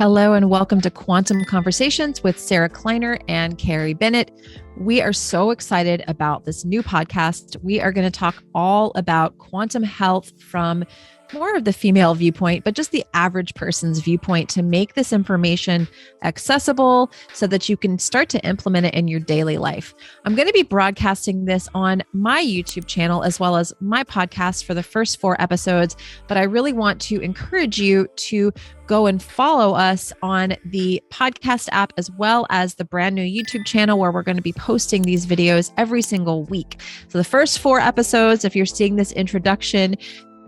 Hello and welcome to Quantum Conversations with Sarah Kleiner and Carrie Bennet. We are so excited about this new podcast. We are going to talk all about quantum health from more of the female viewpoint, but just the average person's viewpoint to make this information accessible so that you can start to implement it in your daily life. I'm going to be broadcasting this on my YouTube channel as well as my podcast for the first 4 episodes, but I really want to encourage you to go and follow us on the podcast app as well as the brand new YouTube channel where we're going to be posting these videos every single week. So the first 4 episodes, if you're seeing this introduction,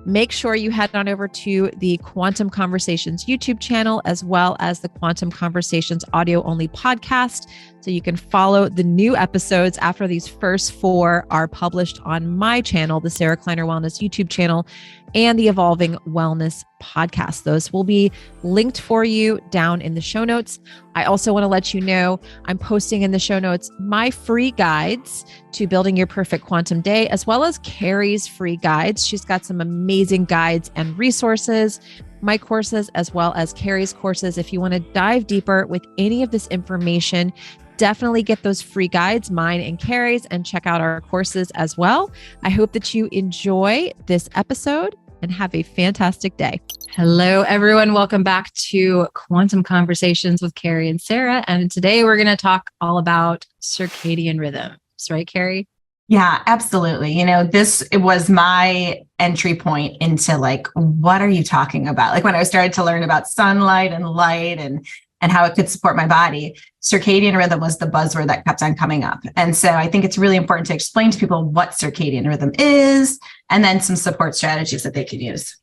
make sure you head on over to the Quantum Conversations YouTube channel as well as the Quantum Conversations audio only podcast so you can follow the new episodes after these first 4 are published on my channel, the Sarah Kleiner Wellness YouTube channel, and the Evolving Wellness podcast. Those will be linked for you down in the show notes. I also want to let you know I'm posting in the show notes my free guides to building your perfect quantum day, as well as Carrie's free guides. She's got some amazing guides and resources, my courses, as well as Carrie's courses. If you want to dive deeper with any of this information, definitely get those free guides, mine and Carrie's, and check out our courses as well. I hope that you enjoy this episode and have a fantastic day. Hello, everyone. Welcome back to Quantum Conversations with Carrie and Sarah. And today we're going to talk all about circadian rhythms, right, Carrie? Yeah, absolutely. It was my entry point into what are you talking about? Like when I started to learn about sunlight and light and how it could support my body, circadian rhythm was the buzzword that kept on coming up. And so I think it's really important to explain to people what circadian rhythm is and then some support strategies that they can use.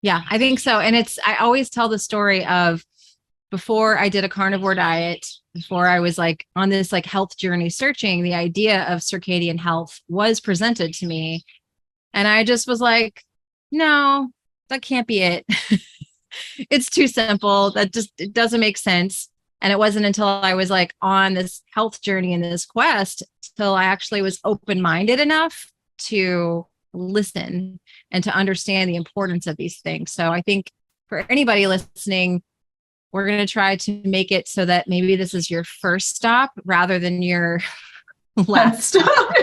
Yeah, I think so. And I always tell the story of before I did a carnivore diet, before I was on this health journey searching, the idea of circadian health was presented to me. And I just was like, no, that can't be it. It's too simple. It doesn't make sense. And it wasn't until I was on this health journey and this quest till I actually was open-minded enough to listen and to understand the importance of these things. So I think for anybody listening, we're going to try to make it so that maybe this is your first stop rather than your last stop.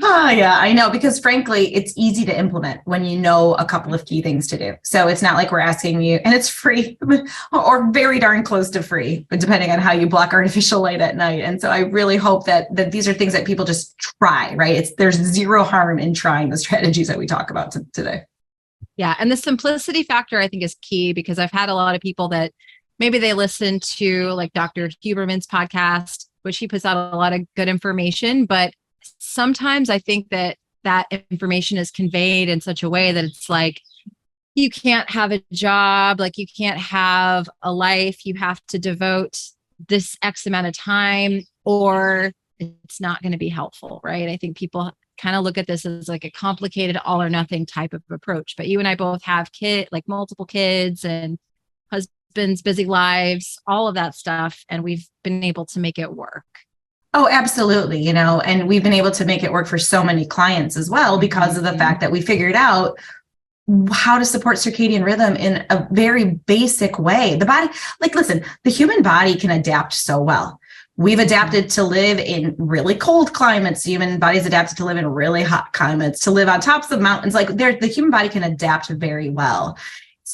Oh, yeah, I know, because frankly, it's easy to implement when you know a couple of key things to do. So it's not like we're asking you, and it's free or very darn close to free, depending on how you block artificial light at night. And so I really hope that these are things that people just try, right? There's zero harm in trying the strategies that we talk about today. Yeah. And the simplicity factor, I think, is key because I've had a lot of people that maybe they listen to Dr. Huberman's podcast, which he puts out a lot of good information, but sometimes I think that information is conveyed in such a way that it's you can't have a job, you can't have a life, you have to devote this X amount of time or it's not going to be helpful, right? I think people kind of look at this as a complicated all or nothing type of approach, but you and I both have multiple kids and husbands, busy lives, all of that stuff. And we've been able to make it work. Oh, absolutely. And we've been able to make it work for so many clients as well because of the fact that we figured out how to support circadian rhythm in a very basic way. The body, listen, the human body can adapt so well. We've adapted to live in really cold climates. Human bodies adapted to live in really hot climates, to live on tops of mountains. The human body can adapt very well,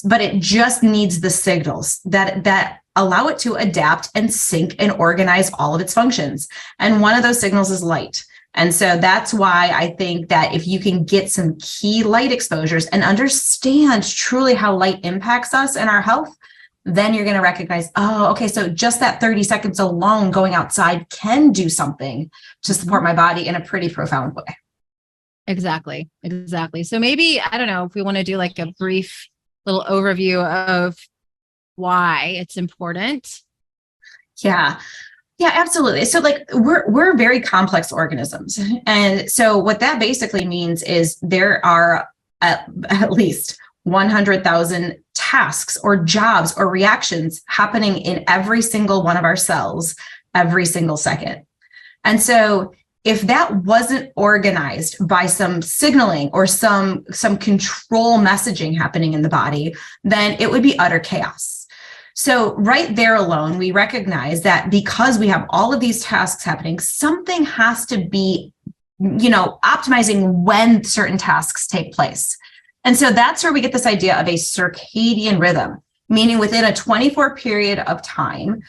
but it just needs the signals that allow it to adapt and sync and organize all of its functions. And one of those signals is light. And so that's why I think that if you can get some key light exposures and understand truly how light impacts us and our health, then you're going to recognize, oh, okay, so just that 30 seconds alone going outside can do something to support my body in a pretty profound way. Exactly. So maybe, I don't know, if we want to do a brief little overview of why it's important. Yeah, absolutely. So we're very complex organisms. And so what that basically means is there are at least 100,000 tasks or jobs or reactions happening in every single one of our cells every single second. And so if that wasn't organized by some signaling or some control messaging happening in the body, then it would be utter chaos. So right there alone, we recognize that because we have all of these tasks happening, something has to be, optimizing when certain tasks take place. And so that's where we get this idea of a circadian rhythm, meaning within a 24-hour period of time,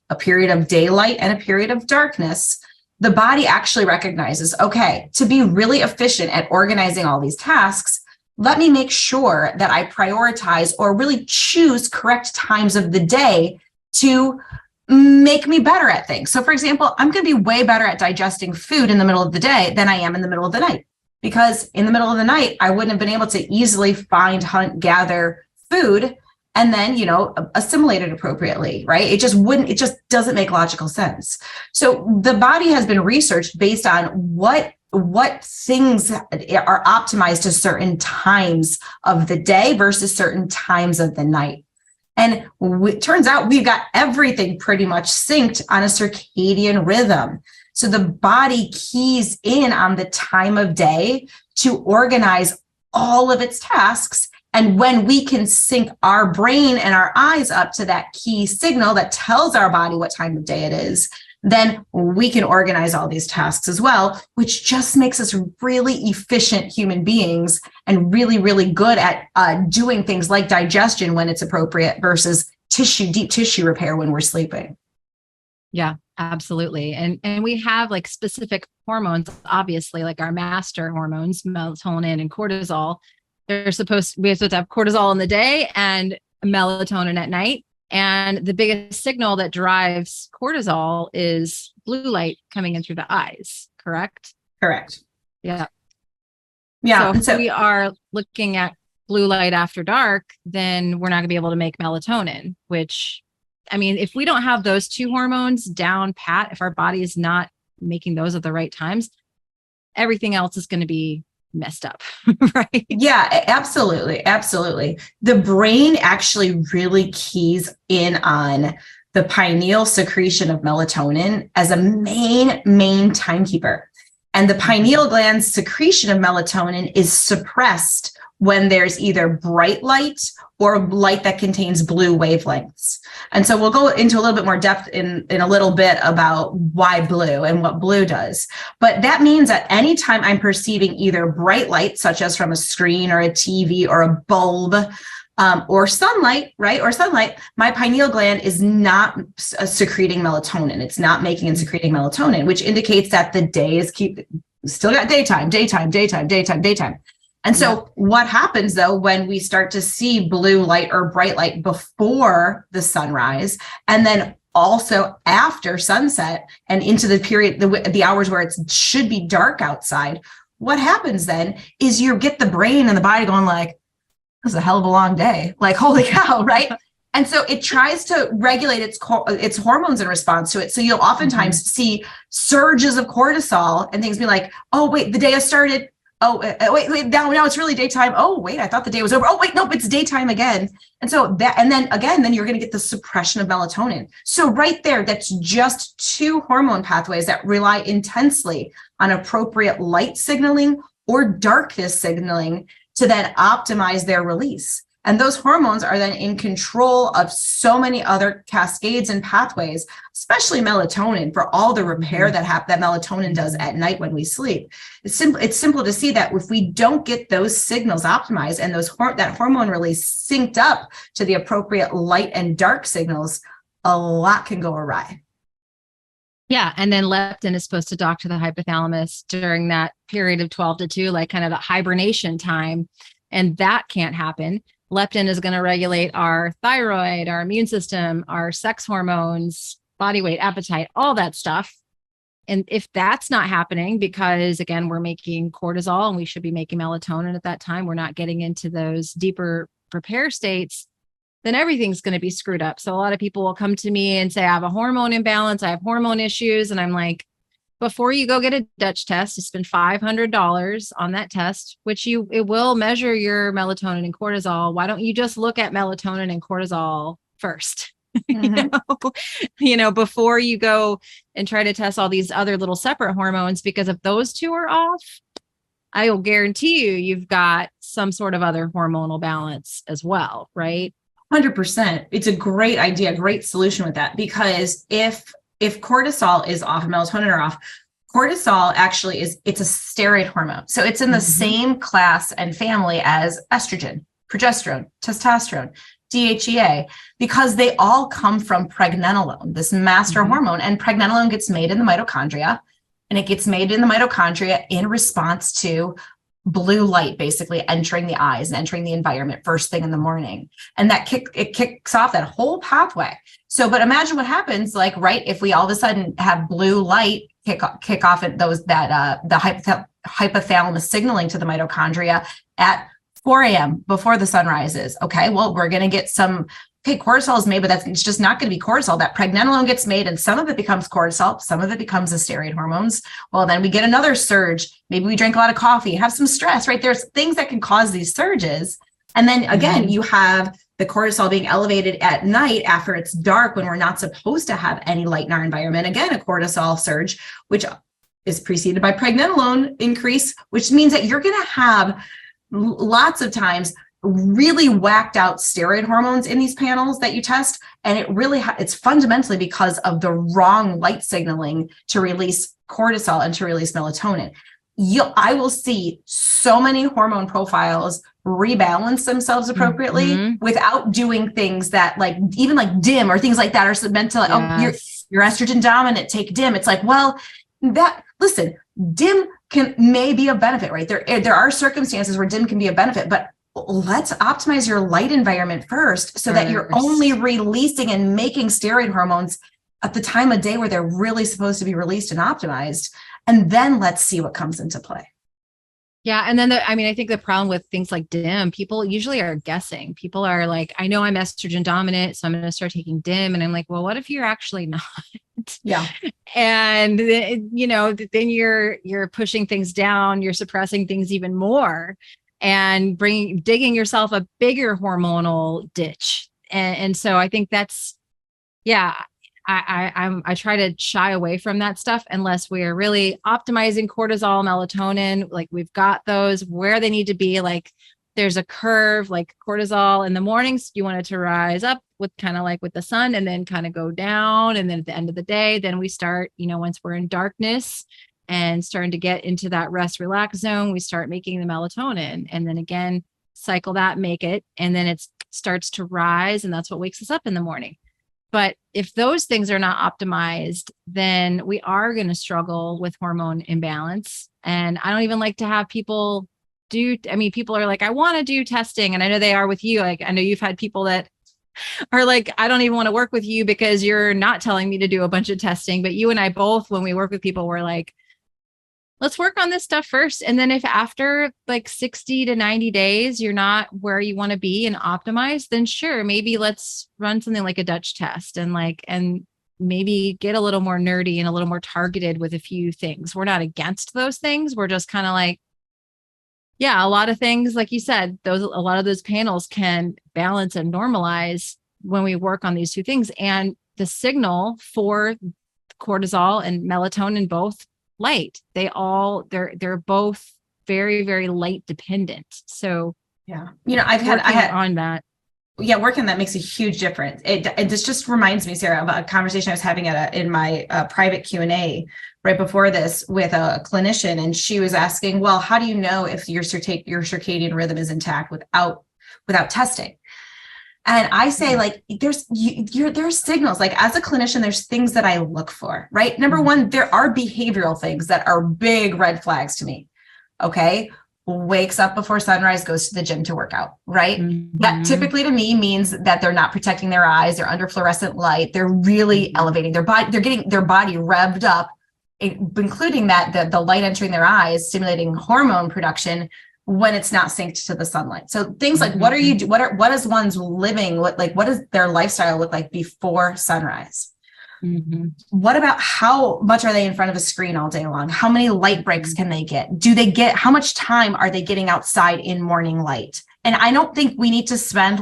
a period of daylight and a period of darkness, the body actually recognizes, okay, to be really efficient at organizing all these tasks, let me make sure that I prioritize or really choose correct times of the day to make me better at things. So for example, I'm going to be way better at digesting food in the middle of the day than I am in the middle of the night, because in the middle of the night, I wouldn't have been able to easily find, hunt, gather food and then, assimilate it appropriately, right? It just doesn't make logical sense. So the body has been researched based on what things are optimized to certain times of the day versus certain times of the night. And it turns out we've got everything pretty much synced on a circadian rhythm. So the body keys in on the time of day to organize all of its tasks. And when we can sync our brain and our eyes up to that key signal that tells our body what time of day it is, then we can organize all these tasks as well, which just makes us really efficient human beings and really good at doing things like digestion when it's appropriate versus deep tissue repair when we're sleeping. Yeah, absolutely. And we have like specific hormones, obviously, like our master hormones, melatonin and cortisol. We're supposed to have cortisol in the day and melatonin at night. And the biggest signal that drives cortisol is blue light coming in through the eyes, correct? Correct. Yeah. Yeah. So if we are looking at blue light after dark, then we're not going to be able to make melatonin, which, I mean, if we don't have those two hormones down pat, if our body is not making those at the right times, everything else is going to be messed up, right? Yeah, absolutely. Absolutely. The brain actually really keys in on the pineal secretion of melatonin as a main timekeeper. And the pineal gland's secretion of melatonin is suppressed when there's either bright light or light that contains blue wavelengths. And so we'll go into a little bit more depth in a little bit about why blue and what blue does. But that means that anytime I'm perceiving either bright light, such as from a screen or a TV or a bulb, or sunlight, right? Or sunlight, my pineal gland is not secreting melatonin. It's not making and secreting melatonin, which indicates that the day is still got daytime. And so what happens though, when we start to see blue light or bright light before the sunrise, and then also after sunset and into the period, the hours where it should be dark outside, what happens then is you get the brain and the body going like, this is a hell of a long day. Like, holy cow, right? And so it tries to regulate its hormones in response to it. So you'll oftentimes see surges of cortisol and things be like, oh, wait, the day has started. Oh, wait, now it's really daytime. Oh, wait, I thought the day was over. Oh, wait, nope, it's daytime again. And so then you're going to get the suppression of melatonin. So right there, that's just two hormone pathways that rely intensely on appropriate light signaling or darkness signaling to then optimize their release. And those hormones are then in control of so many other cascades and pathways, especially melatonin, for all the repair that melatonin does at night when we sleep. It's simple to see that if we don't get those signals optimized and that hormone release synced up to the appropriate light and dark signals, a lot can go awry. Yeah. And then leptin is supposed to dock to the hypothalamus during that period of 12 to 2, like kind of the hibernation time. And that can't happen. Leptin is going to regulate our thyroid, our immune system, our sex hormones, body weight, appetite, all that stuff. And if that's not happening, because again, we're making cortisol and we should be making melatonin at that time, we're not getting into those deeper repair states, then everything's going to be screwed up. So a lot of people will come to me and say, I have a hormone imbalance, I have hormone issues. And I'm like, before you go get a Dutch test, you spend $500 on that test, which it will measure your melatonin and cortisol. Why don't you just look at melatonin and cortisol first? Mhm. Before you go and try to test all these other little separate hormones, because if those two are off, I will guarantee you've got some sort of other hormonal balance as well, right? 100%. It's a great idea, great solution with that, because if cortisol is off and melatonin are off, cortisol actually it's a steroid hormone. So it's in the same class and family as estrogen, progesterone, testosterone, DHEA, because they all come from pregnenolone, this master hormone, and pregnenolone gets made in the mitochondria. And it gets made in the mitochondria in response to blue light, basically entering the eyes and entering the environment first thing in the morning. And it kicks off that whole pathway. So, but imagine what happens, like, right, if we all of a sudden have blue light kick off at the hypothalamus signaling to the mitochondria at 4 a.m. before the sun rises. Okay, well, we're going to get some. Okay, cortisol is made, but it's just not going to be cortisol. That pregnenolone gets made and some of it becomes cortisol. Some of it becomes the steroid hormones. Well, then we get another surge. Maybe we drink a lot of coffee, have some stress, right? There's things that can cause these surges. And then again, you have the cortisol being elevated at night after it's dark when we're not supposed to have any light in our environment. Again, a cortisol surge, which is preceded by pregnenolone increase, which means that you're going to have lots of times really whacked out steroid hormones in these panels that you test. And it really, it's fundamentally because of the wrong light signaling to release cortisol and to release melatonin. I will see so many hormone profiles rebalance themselves appropriately without doing things that even DIM or things like that are meant to you're estrogen dominant, take DIM. It's like, well, listen, DIM may be a benefit, right? There are circumstances where DIM can be a benefit, but let's optimize your light environment first so that you're only releasing and making steroid hormones at the time of day where they're really supposed to be released and optimized. And then let's see what comes into play. Yeah. And then I think the problem with things like DIM, people usually are guessing. People are like, I know I'm estrogen dominant, so I'm going to start taking DIM. And I'm like, well, what if you're actually not? Yeah. And then you're pushing things down, you're suppressing things even more and digging yourself a bigger hormonal ditch. And so I think that's, I try to shy away from that stuff unless we are really optimizing cortisol, melatonin, like we've got those where they need to be. Like there's a curve, like cortisol in the mornings, you want it to rise up with kind of like with the sun and then kind of go down. And then at the end of the day, then we start, once we're in darkness and starting to get into that rest relax zone, we start making the melatonin and then again, cycle that, make it, and then it starts to rise. And that's what wakes us up in the morning. But if those things are not optimized, then we are going to struggle with hormone imbalance. And I don't even like to have people people are like, I want to do testing. And I know they are with you. Like, I know you've had people that are like, I don't even want to work with you because you're not telling me to do a bunch of testing. But you and I both, when we work with people, we're like, let's work on this stuff first. And then if after like 60 to 90 days, you're not where you want to be and optimize, then sure, maybe let's run something like a Dutch test and maybe get a little more nerdy and a little more targeted with a few things. We're not against those things. We're just kind of like, a lot of things, like you said, a lot of those panels can balance and normalize when we work on these two things. And the signal for cortisol and melatonin, both light, they're both very, very light dependent. So I had on that. Yeah, working that makes a huge difference. This just reminds me, Sarah, of a conversation I was having in my private Q&A right before this with a clinician, and she was asking, well, how do you know if your circadian rhythm is intact without testing? And I say, like, there's signals. Like, as a clinician, there's things that I look for, right? Number one, there are behavioral things that are big red flags to me. Okay. Wakes up before sunrise, goes to the gym to work out, right? That typically to me means that they're not protecting their eyes. They're under fluorescent light. They're really elevating their body. They're getting their body revved up, including that the light entering their eyes, stimulating hormone production when it's not synced to the sunlight. So things like, what is one's living? What does their lifestyle look like before sunrise? What about how much are they in front of a screen all day long? How many light breaks can they get? How much time are they getting outside in morning light? And I don't think we need to spend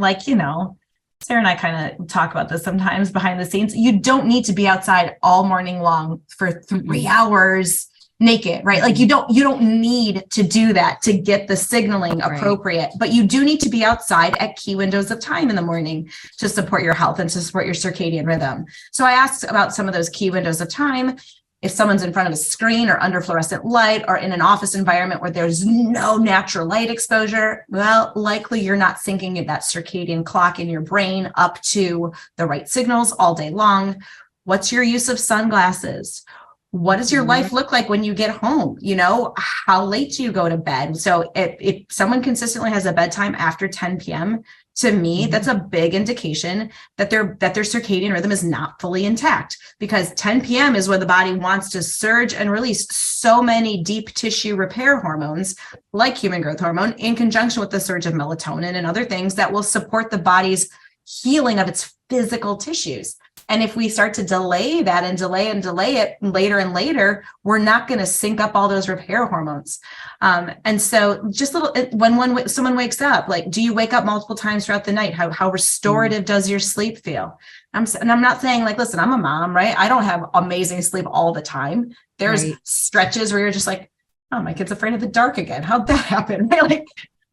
Sarah and I kind of talk about this sometimes behind the scenes. You don't need to be outside all morning long for 3 hours naked, right? Like you don't need to do that to get the signaling appropriate, but you do need to be outside at key windows of time in the morning to support your health and to support your circadian rhythm. So I asked about some of those key windows of time. If someone's in front of a screen or under fluorescent light or in an office environment where there's no natural light exposure, well, likely you're not syncing that circadian clock in your brain up to the right signals all day long. What's your use of sunglasses? What does your life look like when you get home? You know, how late do you go to bed? So if someone consistently has a bedtime after 10 p.m., to me, that's a big indication that their circadian rhythm is not fully intact, because 10 p.m. is when the body wants to surge and release so many deep tissue repair hormones like human growth hormone in conjunction with the surge of melatonin and other things that will support the body's healing of its physical tissues. And if we start to delay that and delay it later and later, we're not going to sync up all those repair hormones. And so just when someone wakes up, like, do you wake up multiple times throughout the night? How restorative does your sleep feel? And I'm not saying, like, listen, I'm a mom, right? I don't have amazing sleep all the time. There's stretches where you're just like, oh, my kid's afraid of the dark again. How'd that happen?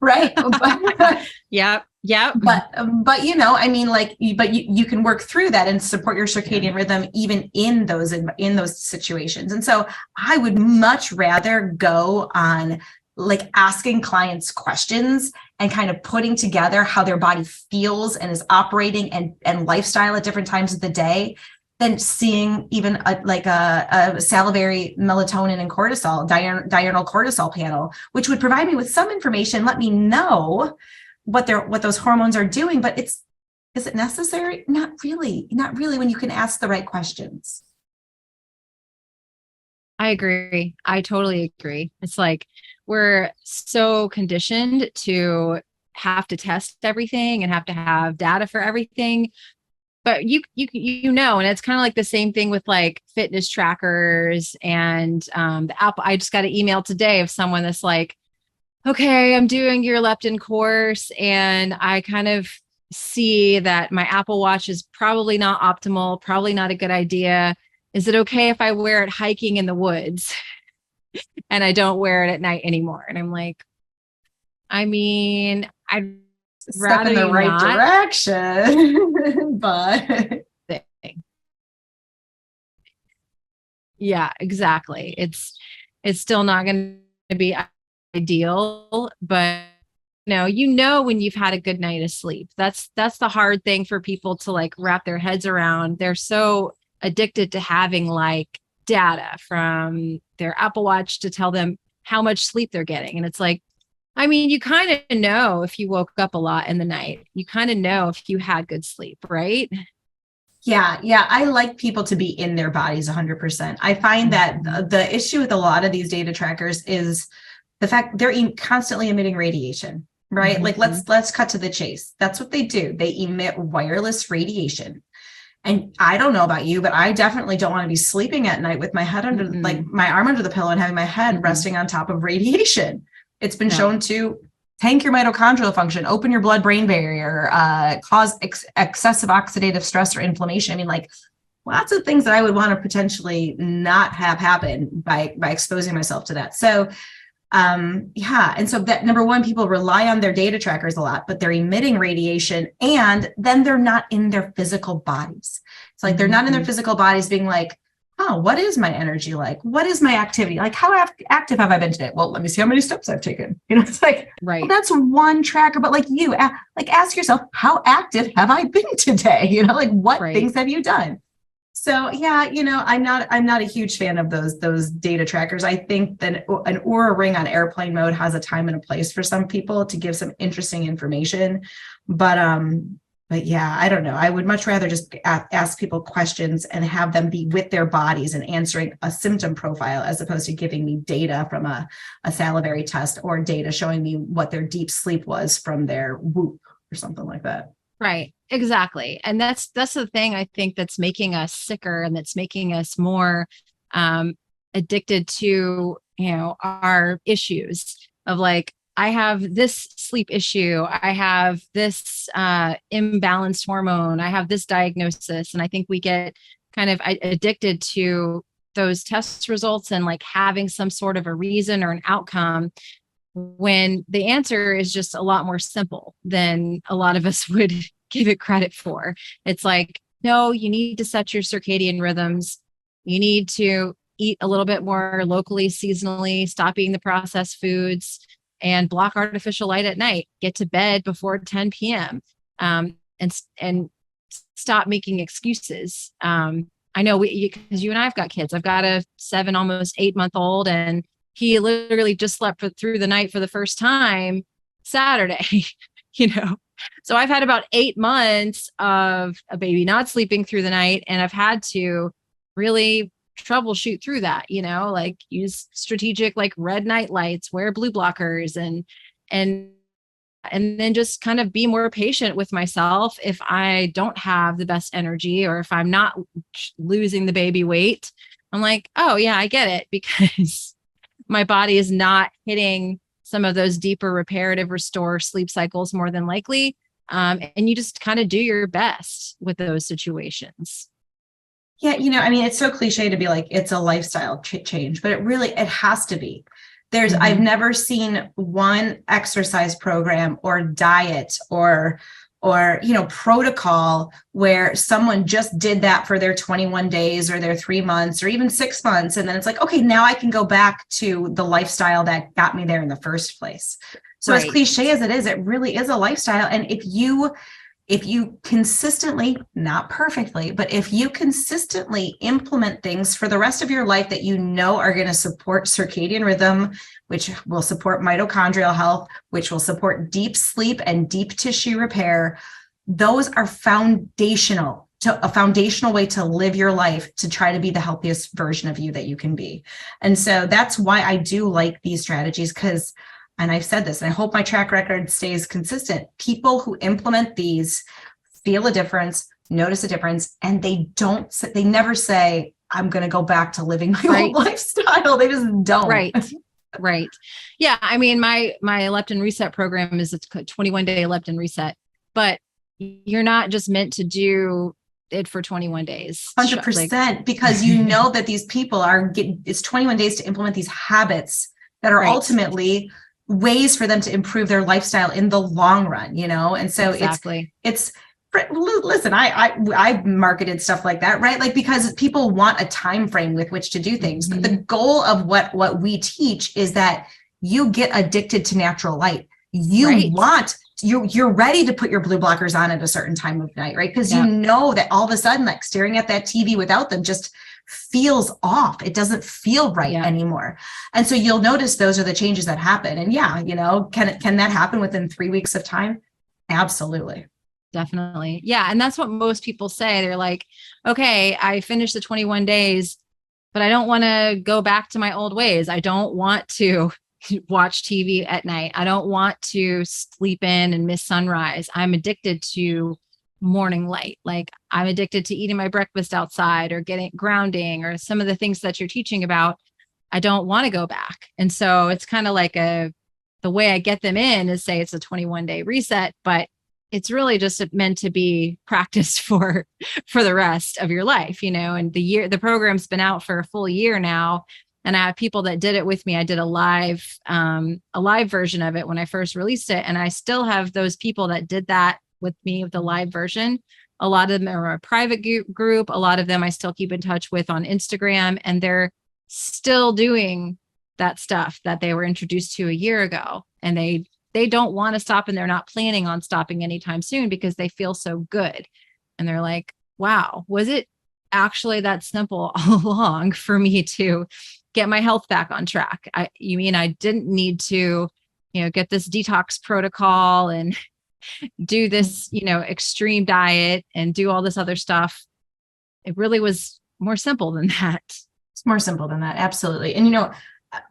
Right? Yeah. But you know, I mean, like, but you can work through that and support your circadian rhythm even in those situations. And so I would much rather go on like asking clients questions and kind of putting together how their body feels and is operating and lifestyle at different times of the day than seeing even a salivary melatonin and cortisol, diurnal cortisol panel, which would provide me with some information, let me know what those hormones are doing. But is it necessary? Not really when you can ask the right questions. I agree. I totally agree. It's like we're so conditioned to have to test everything and have to have data for everything. But you know, and it's kind of like the same thing with like fitness trackers and the Apple. I just got an email today of someone that's like, okay, I'm doing your leptin course, and I kind of see that my Apple Watch is probably not optimal, probably not a good idea. Is it okay if I wear it hiking in the woods and I don't wear it at night anymore? And I'm like, I mean, I'd rather step in the right direction, but yeah, exactly. It's still not going to be ideal, but you know when you've had a good night of sleep. That's the hard thing for people to like wrap their heads around. They're so addicted to having like data from their Apple Watch to tell them how much sleep they're getting. And it's like, I mean, you kind of know if you woke up a lot in the night. You kind of know if you had good sleep, right? Yeah. I like people to be in their bodies 100%. I find that the issue with a lot of these data trackers is the fact they're constantly emitting radiation, right? Like let's cut to the chase. That's what they do. They emit wireless radiation. And I don't know about you, but I definitely don't want to be sleeping at night with my head under, like my arm under the pillow and having my head resting on top of radiation. It's been shown to tank your mitochondrial function, open your blood-brain barrier, cause excessive oxidative stress or inflammation. I mean, like lots of things that I would want to potentially not have happen by exposing myself to that. So and so that number one, people rely on their data trackers a lot, but they're emitting radiation and then they're not in their physical bodies. It's like they're not in their physical bodies being like, oh, what is my energy like? What is my activity? Like, how active have I been today? Well, let me see how many steps I've taken. It's like, right. Well, that's one tracker, but like ask yourself, how active have I been today? Like what things have you done? So yeah, I'm not a huge fan of those data trackers. I think that an Oura ring on airplane mode has a time and a place for some people to give some interesting information, but yeah, I don't know. I would much rather just ask people questions and have them be with their bodies and answering a symptom profile as opposed to giving me data from a salivary test or data showing me what their deep sleep was from their Whoop or something like that. Right. Exactly. And that's the thing I think that's making us sicker and that's making us more addicted to, our issues of like, I have this sleep issue. I have this imbalanced hormone. I have this diagnosis. And I think we get kind of addicted to those test results and like having some sort of a reason or an outcome, when the answer is just a lot more simple than a lot of us would give it credit for. It's like, no, you need to set your circadian rhythms. You need to eat a little bit more locally, seasonally, stop eating the processed foods, and block artificial light at night. Get to bed before 10 p.m. And stop making excuses. I know because you and I've got kids. I've got a 7, almost 8-month-old, and he literally just slept through the night for the first time Saturday, So I've had about 8 months of a baby not sleeping through the night, and I've had to really troubleshoot through that, like use strategic, like red night lights, wear blue blockers, and then just kind of be more patient with myself if I don't have the best energy, or if I'm not losing the baby weight. I'm like, oh yeah, I get it, because my body is not hitting some of those deeper reparative restore sleep cycles more than likely. And you just kind of do your best with those situations. Yeah. It's so cliche to be like, it's a lifestyle change, but it has to be. I've never seen one exercise program or diet or protocol where someone just did that for their 21 days or their 3 months or even 6 months. And then it's like, okay, now I can go back to the lifestyle that got me there in the first place. So As cliche as it is, it really is a lifestyle. And if you consistently, not perfectly, but if you consistently implement things for the rest of your life that are going to support circadian rhythm, which will support mitochondrial health, which will support deep sleep and deep tissue repair, those are foundational to a foundational way to live your life, to try to be the healthiest version of you that you can be. And so that's why I do like these strategies, because, and I've said this, and I hope my track record stays consistent, people who implement these feel a difference, notice a difference, and they never say, I'm going to go back to living my old lifestyle. They just don't. Right. Yeah. I mean, my leptin reset program is a 21-day leptin reset, but you're not just meant to do it for 21 days. 100%, because that these people it's 21 days to implement these habits that are ultimately ways for them to improve their lifestyle in the long run, And so it's listen, I marketed stuff like that, right? Like, because people want a time frame with which to do things. But the goal of what we teach is that you get addicted to natural light. You're ready to put your blue blockers on at a certain time of night, right? Because you know that all of a sudden, like, staring at that TV without them just feels off. It doesn't feel right anymore. And so you'll notice those are the changes that happen. And can that happen within 3 weeks of time? Absolutely. Definitely. Yeah. And that's what most people say. They're like, okay, I finished the 21 days, but I don't want to go back to my old ways. I don't want to watch TV at night. I don't want to sleep in and miss sunrise. I'm addicted to morning light. Like, I'm addicted to eating my breakfast outside or getting grounding or some of the things that you're teaching about. I don't want to go back. And so it's kind of like the way I get them in is say it's a 21-day reset, but it's really just meant to be practiced for the rest of your life, and the program's been out for a full year now. And I have people that did it with me. I did a live version of it when I first released it. And I still have those people that did that with me with the live version. A lot of them are a private group. A lot of them I still keep in touch with on Instagram, and they're still doing that stuff that they were introduced to a year ago. And they don't want to stop, and they're not planning on stopping anytime soon because they feel so good. And they're like, wow, was it actually that simple all along for me to get my health back on track? You mean I didn't need to, get this detox protocol and do this, extreme diet and do all this other stuff? It really was more simple than that. It's more simple than that. Absolutely. And,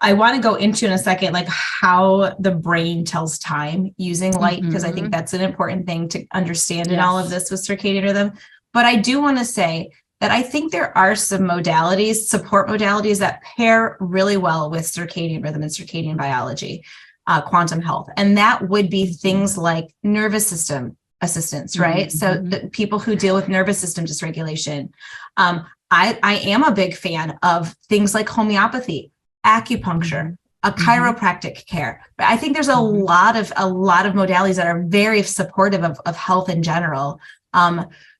I want to go into in a second, like how the brain tells time using light, because I think that's an important thing to understand in all of this with circadian rhythm. But I do want to say that I think there are some support modalities that pair really well with circadian rhythm and circadian biology. quantum health. And that would be things like nervous system assistance, right? Mm-hmm. So the people who deal with nervous system dysregulation. I am a big fan of things like homeopathy, acupuncture, a chiropractic care. But I think there's a lot of modalities that are very supportive of health in general.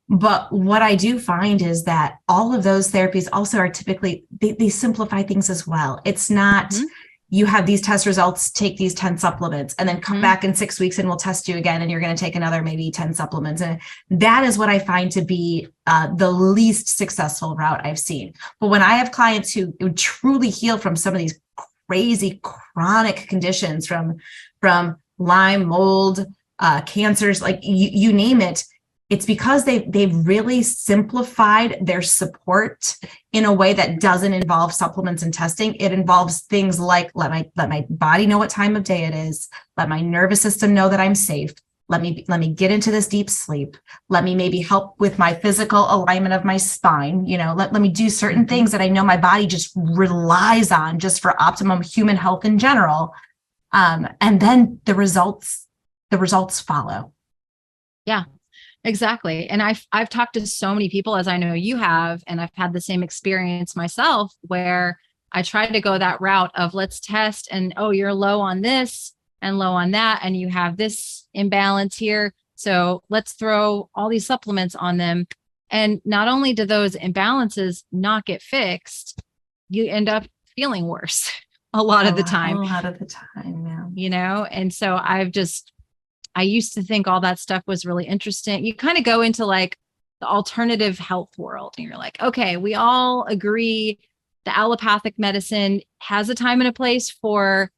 But what I do find is that all of those therapies also are typically, they simplify things as well. It's not, you have these test results, take these 10 supplements, and then come back in 6 weeks and we'll test you again. And you're going to take another maybe 10 supplements. And that is what I find to be the least successful route I've seen. But when I have clients who truly heal from some of these crazy chronic conditions, from Lyme, mold, cancers, like you name it, it's because they've really simplified their support in a way that doesn't involve supplements and testing. It involves things like let my body know what time of day it is, let my nervous system know that I'm safe, let me get into this deep sleep, let me maybe help with my physical alignment of my spine, let me do certain things that I know my body just relies on just for optimum human health in general. And then the results follow. Yeah. Exactly. And I've talked to so many people, as I know you have, and I've had the same experience myself, where I tried to go that route of let's test and, oh, you're low on this and low on that, and you have this imbalance here. So let's throw all these supplements on them. And not only do those imbalances not get fixed, you end up feeling worse a lot of the time. Yeah. And so I used to think all that stuff was really interesting. You kind of go into like the alternative health world and you're like, okay, we all agree the allopathic medicine has a time and a place for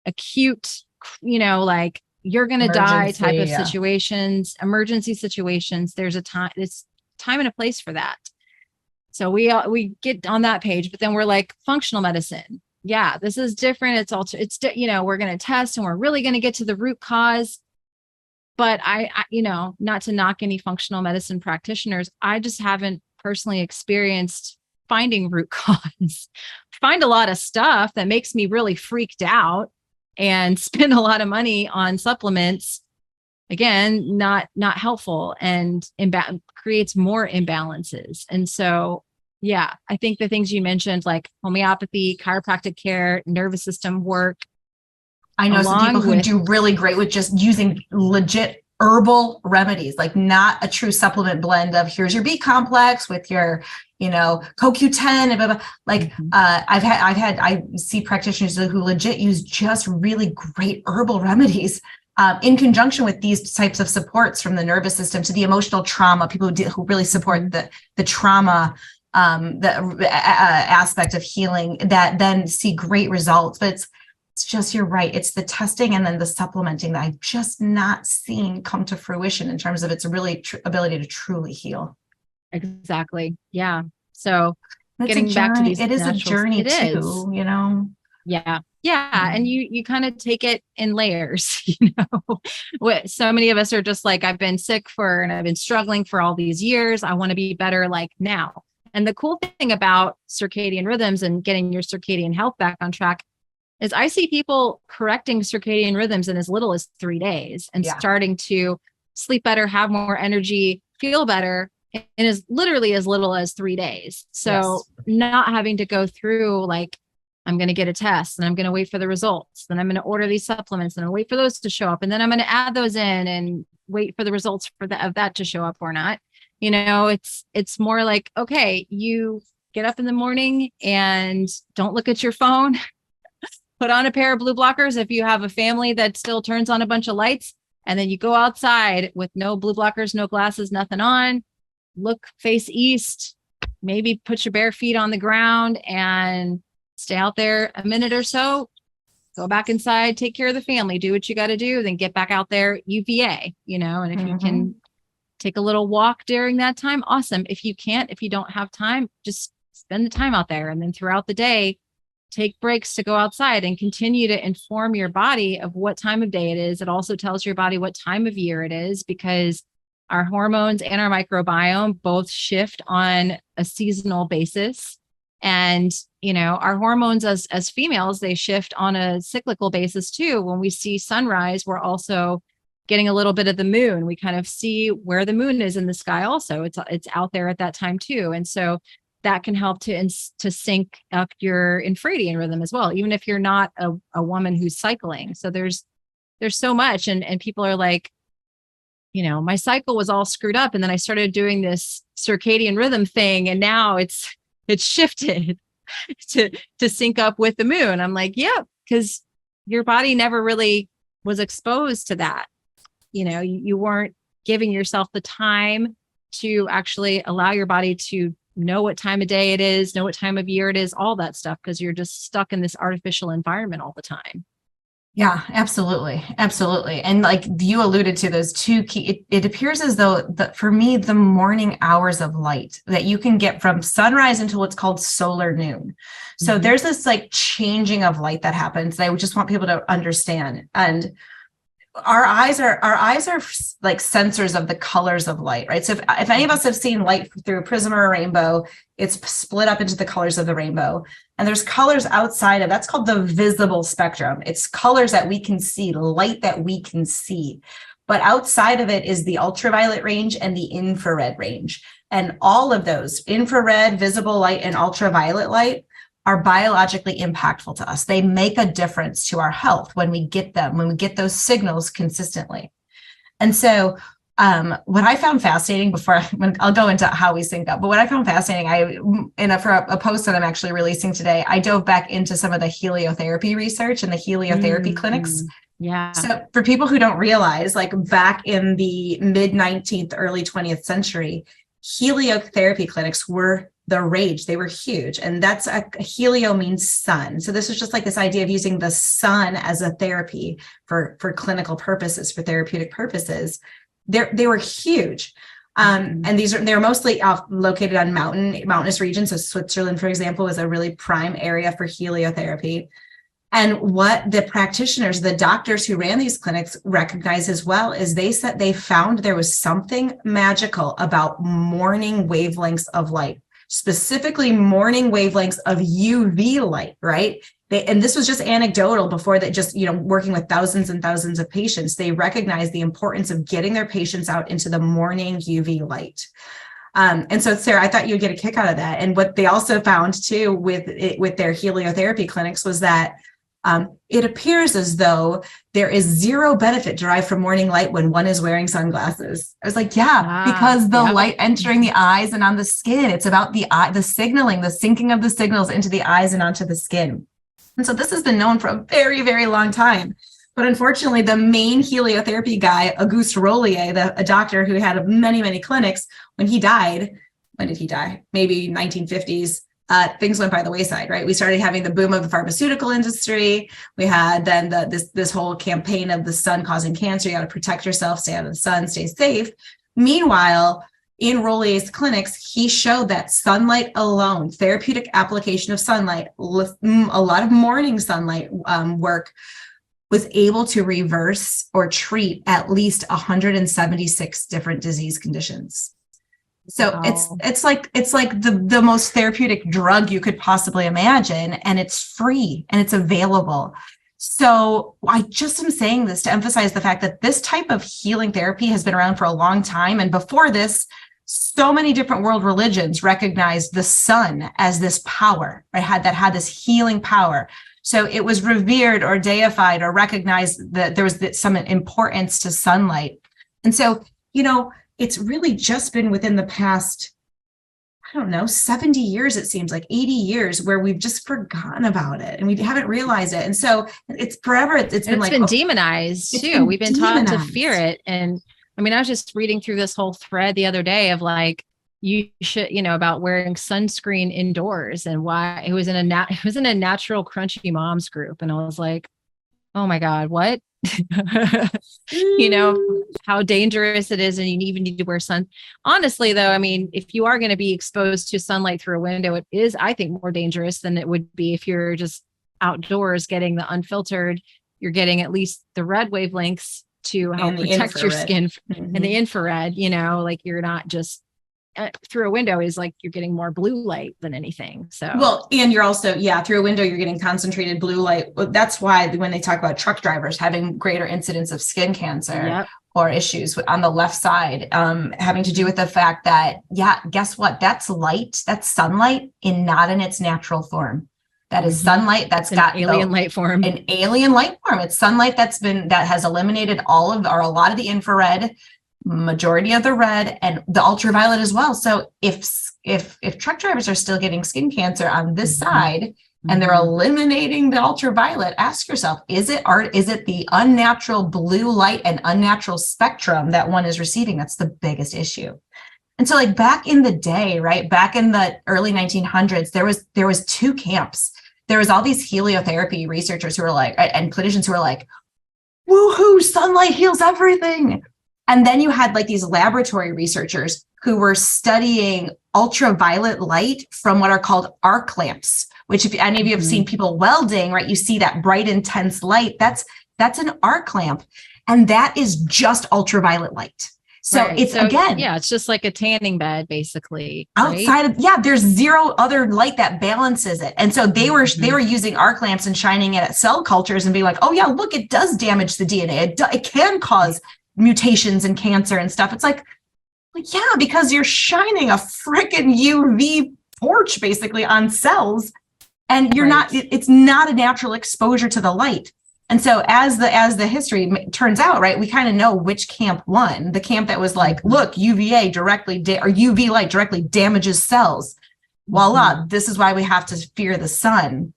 acute, like you're going to die type of situations, emergency situations. There's it's time and a place for that. So we get on that page, but then we're like functional medicine. Yeah, this is different. We're going to test and we're really going to get to the root cause. But I, not to knock any functional medicine practitioners, I just haven't personally experienced finding root cause. Find a lot of stuff that makes me really freaked out and spend a lot of money on supplements. Again, not helpful and creates more imbalances. And so, yeah, I think the things you mentioned, like homeopathy, chiropractic care, nervous system work. I know some people who do really great with just using legit herbal remedies, like not a true supplement blend of here's your B complex with your, CoQ10 and blah, blah. Like I see practitioners who legit use just really great herbal remedies in conjunction with these types of supports from the nervous system to the emotional trauma, people who really support the trauma, the aspect of healing, that then see great results. But it's just, you're right. It's the testing and then the supplementing that I've just not seen come to fruition in terms of its really ability to truly heal. Exactly. Yeah. So it's getting back to these, it is a journey too, Yeah. Yeah. And you kind of take it in layers, so many of us are just like, I've been sick and I've been struggling for all these years. I want to be better like now. And the cool thing about circadian rhythms and getting your circadian health back on track is I see people correcting circadian rhythms in as little as 3 days and starting to sleep better, have more energy, feel better in literally as little as 3 days. So not having to go through like, I'm going to get a test and I'm going to wait for the results. Then I'm going to order these supplements and I'll wait for those to show up. And then I'm going to add those in and wait for the results of that to show up or not. It's more like, okay, you get up in the morning and don't look at your phone. Put on a pair of blue blockers if you have a family that still turns on a bunch of lights, and then you go outside with no blue blockers, no glasses, nothing on, face east, maybe put your bare feet on the ground and stay out there a minute or so, go back inside, take care of the family, do what you got to do, then get back out there, UVA, and if you can take a little walk during that time, awesome. If you can't, if you don't have time, just spend the time out there. And then throughout the day, take breaks to go outside and continue to inform your body of what time of day it is. It also tells your body what time of year it is, because our hormones and our microbiome both shift on a seasonal basis. And, our hormones as females, they shift on a cyclical basis too. When we see sunrise, we're also getting a little bit of the moon. We kind of see where the moon is in the sky also. It's out there at that time too. And so that can help to sync up your infradian rhythm as well, even if you're not a woman who's cycling. So there's so much. And people are like, my cycle was all screwed up. And then I started doing this circadian rhythm thing. And now it's shifted to sync up with the moon. I'm like, yeah, because your body never really was exposed to that. You weren't giving yourself the time to actually allow your body to know what time of day it is, know what time of year it is, all that stuff, because you're just stuck in this artificial environment all the time. Yeah, absolutely. Absolutely. And like you alluded to those two key, it appears as though for me, the morning hours of light that you can get from sunrise until what's called solar noon. So there's this like changing of light that happens. I just want people to understand. And our eyes are like sensors of the colors of light, right? So if any of us have seen light through a prism or a rainbow, it's split up into the colors of the rainbow. And there's colors outside of that's called the visible spectrum. It's colors that we can see, light that we can see. But outside of it is the ultraviolet range and the infrared range. And all of those infrared, visible light, and ultraviolet light are biologically impactful to us. They make a difference to our health when we get them, when we get those signals consistently. And so what I found fascinating I'll go into how we sync up, but what I found fascinating, for a post that I'm actually releasing today, I dove back into some of the heliotherapy research and the heliotherapy clinics. Yeah. So for people who don't realize, like back in the mid 19th, early 20th century, heliotherapy clinics were the rage. They were huge. And that's helio means sun. So this was just like this idea of using the sun as a therapy for clinical purposes, for therapeutic purposes. They were huge. And they're mostly located on mountainous regions. So Switzerland, for example, is a really prime area for heliotherapy. And what the practitioners, the doctors who ran these clinics recognized as well is they said they found there was something magical about morning wavelengths of light, specifically morning wavelengths of UV light, right? And this was just anecdotal before that, just, working with thousands and thousands of patients, they recognized the importance of getting their patients out into the morning UV light. And so, Sarah, I thought you'd get a kick out of that. And what they also found too with their heliotherapy clinics was that it appears as though there is zero benefit derived from morning light when one is wearing sunglasses. I was like, because the light entering the eyes and on the skin, it's about the eye, the signaling, the syncing of the signals into the eyes and onto the skin. And so this has been known for a very, very long time. But unfortunately, the main heliotherapy guy, Auguste Rollier, a doctor who had many, many clinics, when he died, when did he die? Maybe 1950s. Things went by the wayside, right? We started having the boom of the pharmaceutical industry. We had then this whole campaign of the sun causing cancer. You got to protect yourself, stay out of the sun, stay safe. Meanwhile, in Rollier's clinics, he showed that sunlight alone, therapeutic application of sunlight, a lot of morning sunlight work, was able to reverse or treat at least 176 different disease conditions. So wow. it's like the most therapeutic drug you could possibly imagine, and it's free and it's available. So I just am saying this to emphasize the fact that this type of healing therapy has been around for a long time. And before this, so many different world religions recognized the sun as this power, right? Had this healing power. So it was revered or deified or recognized that there was some importance to sunlight. And so, it's really just been within the past, 70 years, it seems like 80 years, where we've just forgotten about it and we haven't realized it. And so it's forever. It's been demonized too. We've been taught to fear it. And I was just reading through this whole thread the other day of like, you should, about wearing sunscreen indoors and why it was in a natural crunchy moms group. And I was like, oh my God, what? How dangerous it is. And you even need to wear sun. Honestly, though, if you are going to be exposed to sunlight through a window, it is, I think, more dangerous than it would be if you're just outdoors getting the unfiltered. You're getting at least the red wavelengths to help protect your skin and the infrared, like you're not just through a window is like you're getting more blue light than anything. So, well, and you're also, through a window, you're getting concentrated blue light. That's why when they talk about truck drivers having greater incidence of skin cancer or issues on the left side, having to do with the fact that, guess what? That's light, that's sunlight not in its natural form. That is sunlight that's got alien light form. An alien light form. It's sunlight that has eliminated a lot of the infrared, majority of the red, and the ultraviolet as well. So if truck drivers are still getting skin cancer on this side and they're eliminating the ultraviolet, ask yourself, is it the unnatural blue light and unnatural spectrum that one is receiving? That's the biggest issue. And so like back in the day, right, back in the early 1900s, there was two camps. There was all these heliotherapy researchers who were like, and clinicians who were like, woohoo, sunlight heals everything. And then you had like these laboratory researchers who were studying ultraviolet light from what are called arc lamps, which if any of you have seen people welding, right, you see that bright, intense light. That's an arc lamp. And that is just ultraviolet light. So it's just like a tanning bed, basically. Outside of, there's zero other light that balances it. And so they were using arc lamps and shining it at cell cultures and being like, oh yeah, look, it does damage the DNA. It can cause mutations and cancer and stuff. It's like, because you're shining a freaking UV torch basically on cells, and you're it's not a natural exposure to the light. And so as the history turns out, right, we kind of know which camp won. The camp that was like, look, UVA or UV light directly damages cells. Voila, this is why we have to fear the sun.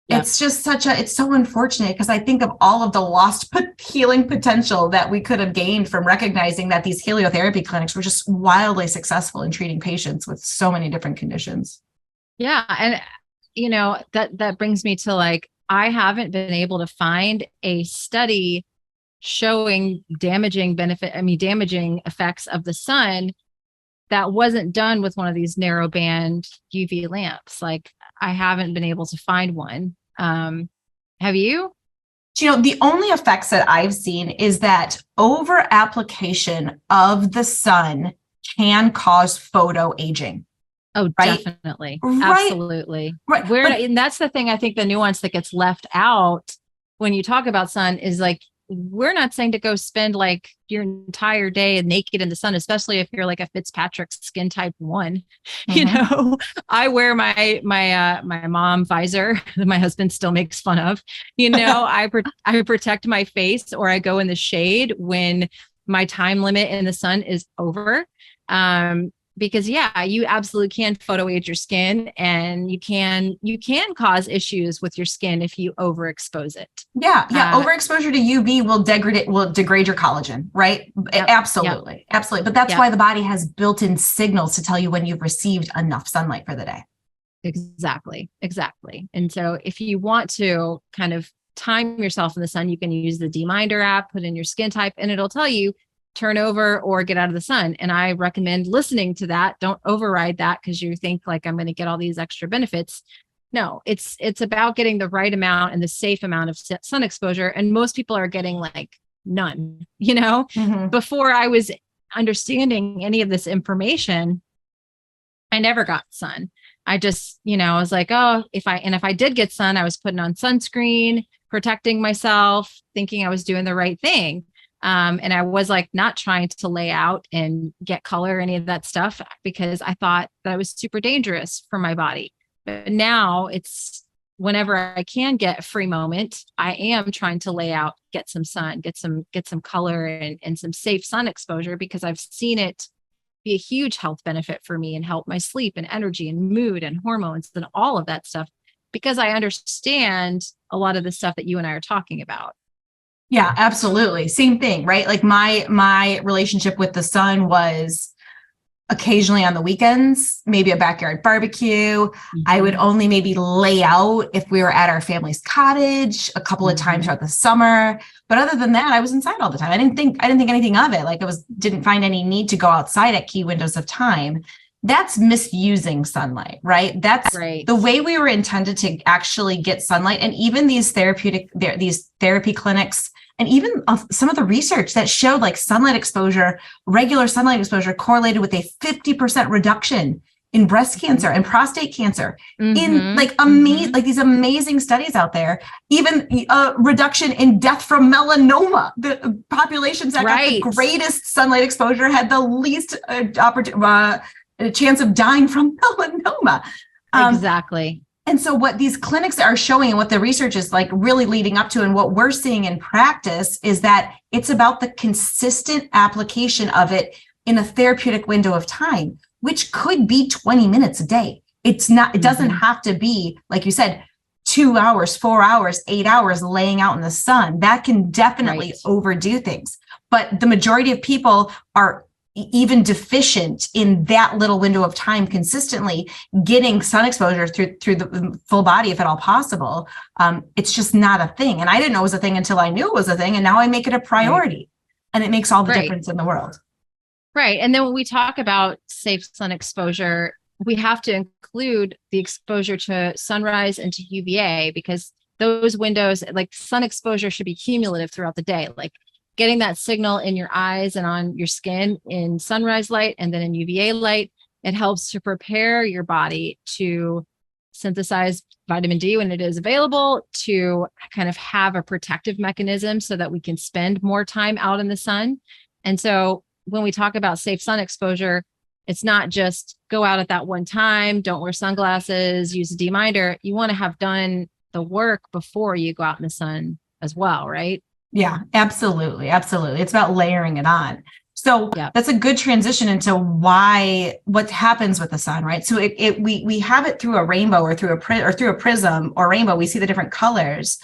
Yep. It's just it's so unfortunate, because I think of all of the lost healing potential that we could have gained from recognizing that these heliotherapy clinics were just wildly successful in treating patients with so many different conditions. Yeah. And, that brings me to like, I haven't been able to find a study showing damaging effects of the sun that wasn't done with one of these narrow band UV lamps. Like, I haven't been able to find one. Have you? The only effects that I've seen is that over application of the sun can cause photo aging. Oh, right? Definitely. Right. Absolutely. Right. And that's the thing, I think the nuance that gets left out when you talk about sun is like, we're not saying to go spend like your entire day naked in the sun, especially if you're like a Fitzpatrick skin type 1. I wear my mom visor that my husband still makes fun of. I protect my face, or I go in the shade when my time limit in the sun is over. Because you absolutely can photo age your skin, and you can cause issues with your skin if you overexpose it. Overexposure to UV will degrade your collagen, right? Absolutely. But that's why the body has built-in signals to tell you when you've received enough sunlight for the day. Exactly. And so if you want to kind of time yourself in the sun, you can use the D-Minder app, put in your skin type, and it'll tell you turn over or get out of the sun. And I recommend listening to that. Don't override that because you think like, I'm going to get all these extra benefits. No, it's about getting the right amount and the safe amount of sun exposure. And most people are getting like none, Before I was understanding any of this information, I never got sun. I just, I was like, if I did get sun, I was putting on sunscreen, protecting myself, thinking I was doing the right thing. And I was like not trying to lay out and get color or any of that stuff because I thought that was super dangerous for my body. But now it's whenever I can get a free moment, I am trying to lay out, get some sun, get some color and some safe sun exposure, because I've seen it be a huge health benefit for me and help my sleep and energy and mood and hormones and all of that stuff, because I understand a lot of the stuff that you and I are talking about. Yeah, absolutely. Same thing, right? Like my relationship with the sun was occasionally on the weekends, maybe a backyard barbecue. Mm-hmm. I would only maybe lay out if we were at our family's cottage a couple of times throughout the summer. But other than that, I was inside all the time. I didn't think anything of it. Like didn't find any need to go outside at key windows of time. That's misusing sunlight, right? That's right. The way we were intended to actually get sunlight. And even these therapy clinics And even some of the research that showed like sunlight exposure, regular sunlight exposure correlated with a 50% reduction in breast cancer and prostate cancer, in like like these amazing studies out there, even a reduction in death from melanoma. The populations that got the greatest sunlight exposure had the least chance of dying from melanoma. Exactly. And so what these clinics are showing and what the research is like really leading up to and what we're seeing in practice is that it's about the consistent application of it in a therapeutic window of time, which could be 20 minutes a day. It's not, it doesn't have to be, like you said, 2 hours, 4 hours, 8 hours laying out in the sun. That can definitely overdo things. But the majority of people are even deficient in that little window of time consistently getting sun exposure through the full body, if at all possible. It's just not a thing. And I didn't know it was a thing until I knew it was a thing. And now I make it a priority, and it makes all the difference in the world. Right. And then when we talk about safe sun exposure, we have to include the exposure to sunrise and to UVA, because those windows, like sun exposure, should be cumulative throughout the day. Like getting that signal in your eyes and on your skin in sunrise light and then in UVA light, it helps to prepare your body to synthesize vitamin D when it is available, to kind of have a protective mechanism so that we can spend more time out in the sun. And so when we talk about safe sun exposure, it's not just go out at that one time, don't wear sunglasses, use a deminder. You want to have done the work before you go out in the sun as well, right? Yeah, absolutely. Absolutely. It's about layering it on. So that's a good transition into what happens with the sun, right? So we have it through a rainbow or through a prism or rainbow. We see the different colors,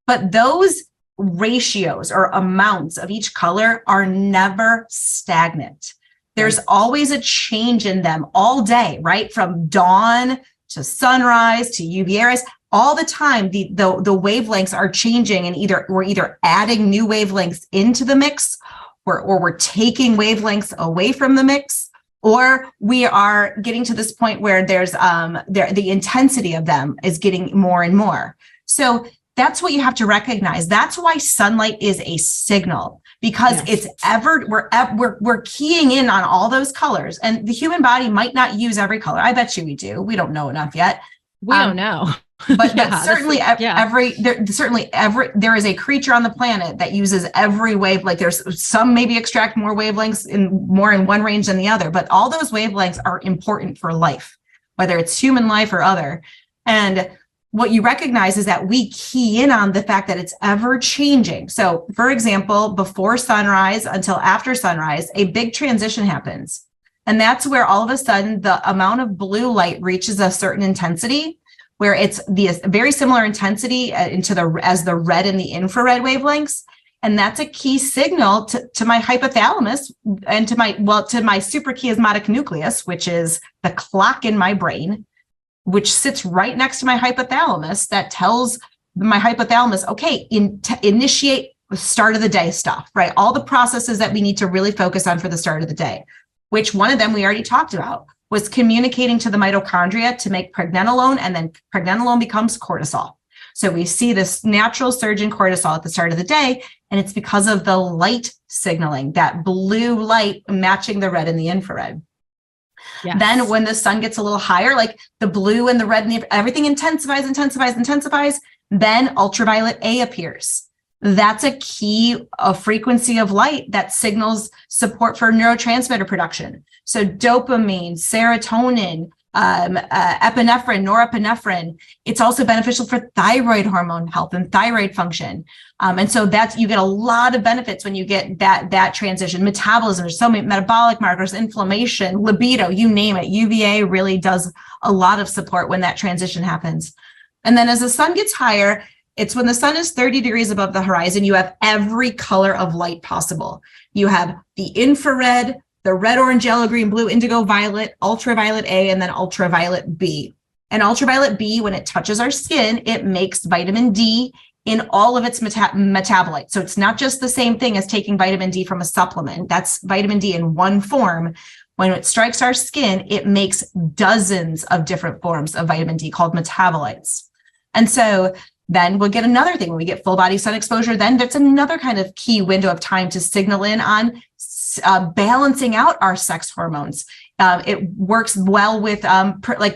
but those ratios or amounts of each color are never stagnant. There's always a change in them all day, right? From dawn to sunrise to UVA rays, all the time. The wavelengths are changing, and we're either adding new wavelengths into the mix, or we're taking wavelengths away from the mix, or we are getting to this point where there's the intensity of them is getting more and more. So that's what you have to recognize. That's why sunlight is a signal, because we're keying in on all those colors, and the human body might not use every color. I bet you we do. We don't know enough yet. We don't know. But certainly there is a creature on the planet that uses every wave. Like there's some maybe extract more wavelengths more in one range than the other, but all those wavelengths are important for life, whether it's human life or other. And what you recognize is that we key in on the fact that it's ever changing. So for example, before sunrise until after sunrise, a big transition happens. And that's where all of a sudden the amount of blue light reaches a certain intensity, where it's the very similar intensity as the red and the infrared wavelengths. And that's a key signal to my hypothalamus and to my suprachiasmatic nucleus, which is the clock in my brain, which sits right next to my hypothalamus, that tells my hypothalamus, okay, initiate the start of the day stuff, right? All the processes that we need to really focus on for the start of the day, which one of them we already talked about was communicating to the mitochondria to make pregnenolone, and then pregnenolone becomes cortisol. So we see this natural surge in cortisol at the start of the day, and it's because of the light signaling, that blue light matching the red and the infrared. Yes. Then when the sun gets a little higher, like the blue and the red and everything intensifies, then ultraviolet A appears. That's a key frequency of light that signals support for neurotransmitter production. So dopamine, serotonin, epinephrine, norepinephrine. It's also beneficial for thyroid hormone health and thyroid function. And so you get a lot of benefits when you get that transition. Metabolism, there's so many metabolic markers, inflammation, libido, you name it. UVA really does a lot of support when that transition happens. And then as the sun gets higher, it's when the sun is 30 degrees above the horizon, you have every color of light possible. You have the infrared, the red, orange, yellow, green, blue, indigo, violet, ultraviolet A, and then ultraviolet B. And ultraviolet B, when it touches our skin, it makes vitamin D in all of its metabolites. So it's not just the same thing as taking vitamin D from a supplement. That's vitamin D in one form. When it strikes our skin, it makes dozens of different forms of vitamin D called metabolites. And so Then we'll get another thing when we get full body sun exposure. Then that's another kind of key window of time to signal in on balancing out our sex hormones. It works well with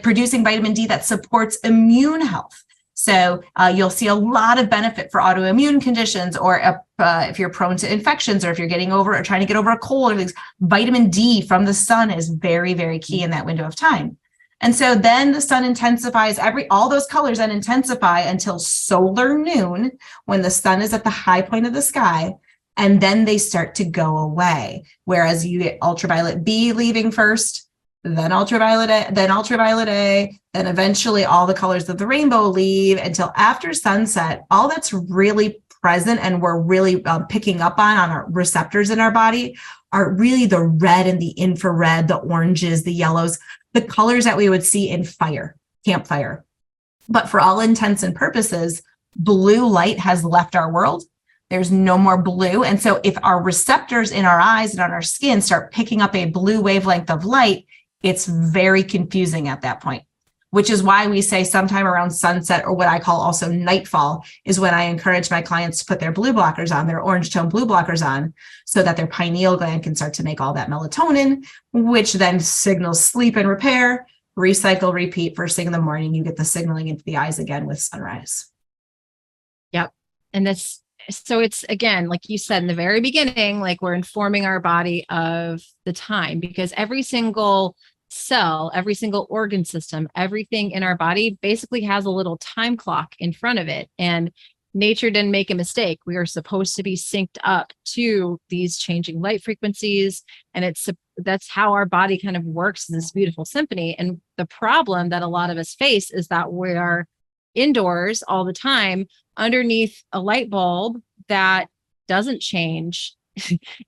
producing vitamin D that supports immune health. So you'll see a lot of benefit for autoimmune conditions, or if you're prone to infections, or if you're getting over or trying to get over a cold or things. Vitamin D from the sun is very, very key in that window of time. And so then the sun intensifies, all those colors then intensify until solar noon, when the sun is at the high point of the sky, and then they start to go away. Whereas you get ultraviolet B leaving first, then ultraviolet A, then eventually all the colors of the rainbow leave until after sunset. All that's really present and we're really picking up on our receptors in our body are really the red and the infrared, the oranges, the yellows, the colors that we would see in campfire. But for all intents and purposes, blue light has left our world. There's no more blue. And so if our receptors in our eyes and on our skin start picking up a blue wavelength of light, it's very confusing at that point, which is why we say sometime around sunset, or what I call also nightfall, is when I encourage my clients to put their blue blockers on, their orange tone blue blockers on, so that their pineal gland can start to make all that melatonin, which then signals sleep and repair, recycle, repeat. First thing in the morning, you get the signaling into the eyes again with sunrise. Yep. And so it's, again, like you said in the very beginning, like we're informing our body of the time, because every single cell, every single organ system, everything in our body basically has a little time clock in front of it. And nature didn't make a mistake. We are supposed to be synced up to these changing light frequencies. And that's how our body kind of works in this beautiful symphony. And the problem that a lot of us face is that we are indoors all the time underneath a light bulb that doesn't change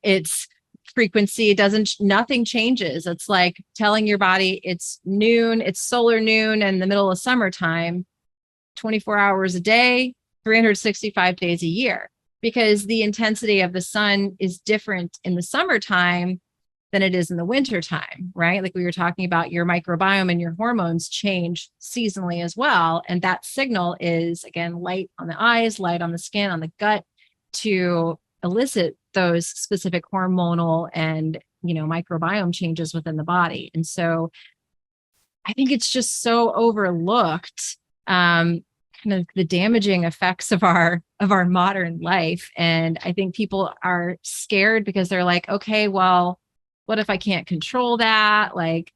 its frequency. Nothing changes. It's like telling your body it's noon, it's solar noon in the middle of summertime, 24 hours a day, 365 days a year, because the intensity of the sun is different in the summertime than it is in the wintertime, right? Like we were talking about, your microbiome and your hormones change seasonally as well. And that signal is, again, light on the eyes, light on the skin, on the gut, to elicit those specific hormonal and, microbiome changes within the body. And so I think it's just so overlooked, kind of the damaging effects of our modern life. And I think people are scared because they're like, okay, well, what if I can't control that? Like,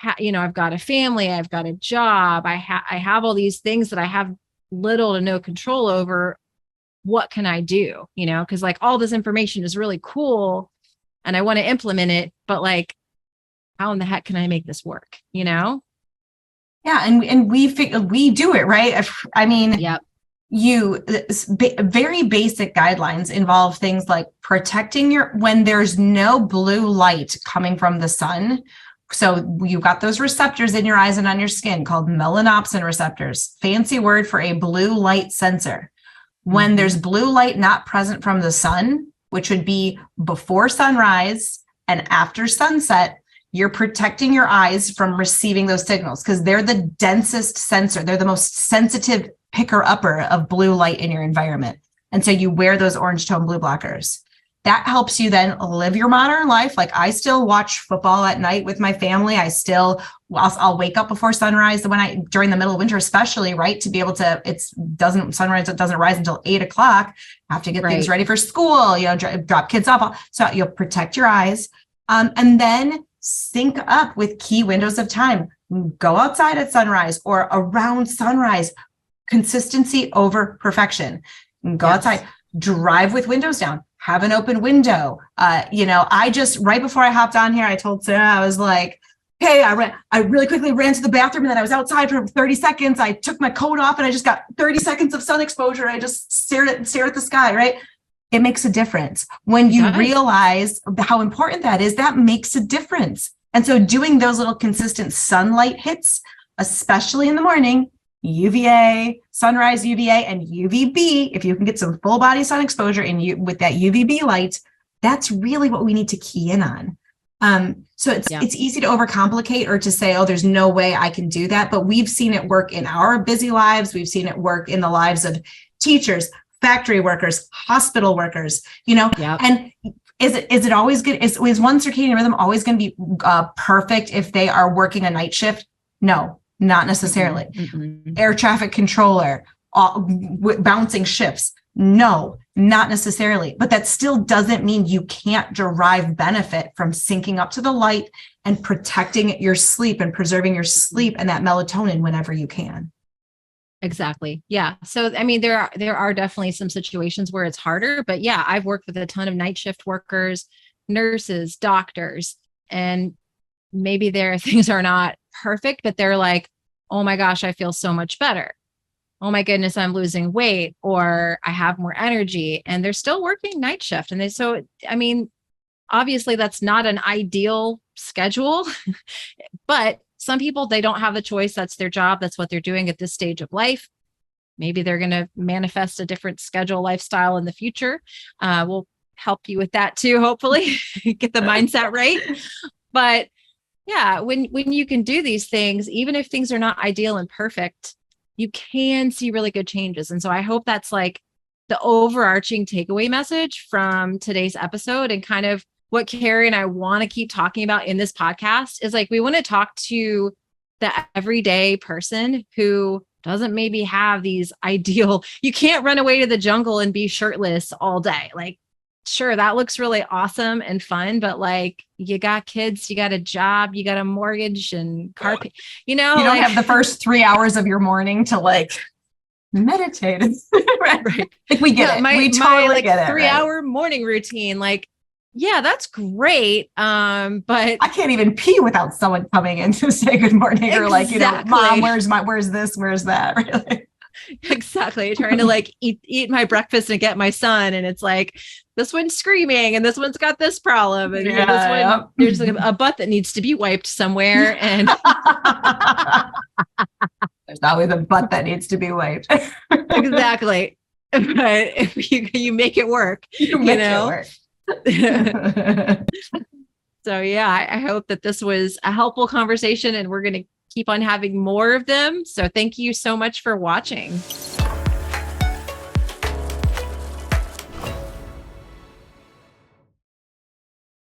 I've got a family, I've got a job, I have all these things that I have little to no control over. What can I do? Because like all this information is really cool and I want to implement it, but like, how in the heck can I make this work? Yeah. And we do it, right? I mean, yep. Very basic guidelines involve things like protecting when there's no blue light coming from the sun. So you've got those receptors in your eyes and on your skin called melanopsin receptors, fancy word for a blue light sensor. When there's blue light not present from the sun, which would be before sunrise and after sunset, you're protecting your eyes from receiving those signals because they're the densest sensor. They're the most sensitive picker-upper of blue light in your environment. And so you wear those orange tone blue blockers. That helps you then live your modern life. Like I still watch football at night with my family. I'll wake up before sunrise during the middle of winter, especially, right? To be able to, it doesn't rise until 8:00. I have to get things ready for school, drop kids off. So you'll protect your eyes and then sync up with key windows of time. Go outside at sunrise or around sunrise. Consistency over perfection. Go outside, drive with windows down, have an open window. I just, right before I hopped on here, I told Sarah, I was like, hey, I really quickly ran to the bathroom and then I was outside for 30 seconds. I took my coat off and I just got 30 seconds of sun exposure. I just stare at the sky, right? It makes a difference. When you realize how important that is, that makes a difference. And so doing those little consistent sunlight hits, especially in the morning, UVA, sunrise UVA, and UVB, if you can get some full body sun exposure with that UVB light, that's really what we need to key in on. So it's easy to overcomplicate or to say, oh, there's no way I can do that. But we've seen it work in our busy lives. We've seen it work in the lives of teachers, factory workers, hospital workers, and is it always good? Is one circadian rhythm always going to be perfect if they are working a night shift? No, not necessarily. Mm-hmm. Air traffic controller, bouncing shifts. No, not necessarily. But that still doesn't mean you can't derive benefit from syncing up to the light and protecting your sleep and preserving your sleep and that melatonin whenever you can. Exactly. Yeah. So, I mean, there are definitely some situations where it's harder, but yeah, I've worked with a ton of night shift workers, nurses, doctors, and maybe their things are not perfect, but they're like, oh my gosh, I feel so much better. Oh my goodness, I'm losing weight, or I have more energy, and they're still working night shift. And I mean, obviously that's not an ideal schedule, but some people, they don't have the choice. That's their job. That's what they're doing at this stage of life. Maybe they're going to manifest a different schedule lifestyle in the future. We'll help you with that too, hopefully. Get the mindset right. But yeah, when you can do these things, even if things are not ideal and perfect, you can see really good changes. And so I hope that's like the overarching takeaway message from today's episode, and kind of what Carrie and I want to keep talking about in this podcast is like, we want to talk to the everyday person who doesn't maybe have these ideal, you can't run away to the jungle and be shirtless all day. Like, sure, that looks really awesome and fun, but like, you got kids, you got a job, you got a mortgage and car, you don't have the first 3 hours of your morning to like meditate. Right. Like we get it. We totally get it. 3-hour morning routine. Like, yeah, that's great. But I can't even pee without someone coming in to say good morning or like, Mom, where's this? Where's that? Really? Exactly. Trying to like eat my breakfast and get my son. And it's like, this one's screaming and this one's got this problem. And this one, there's like a butt that needs to be wiped somewhere. And there's always a butt that needs to be wiped. Exactly. But if you make it work, you know. It work. So yeah, I hope that this was a helpful conversation, and we're going to keep on having more of them. So thank you so much for watching.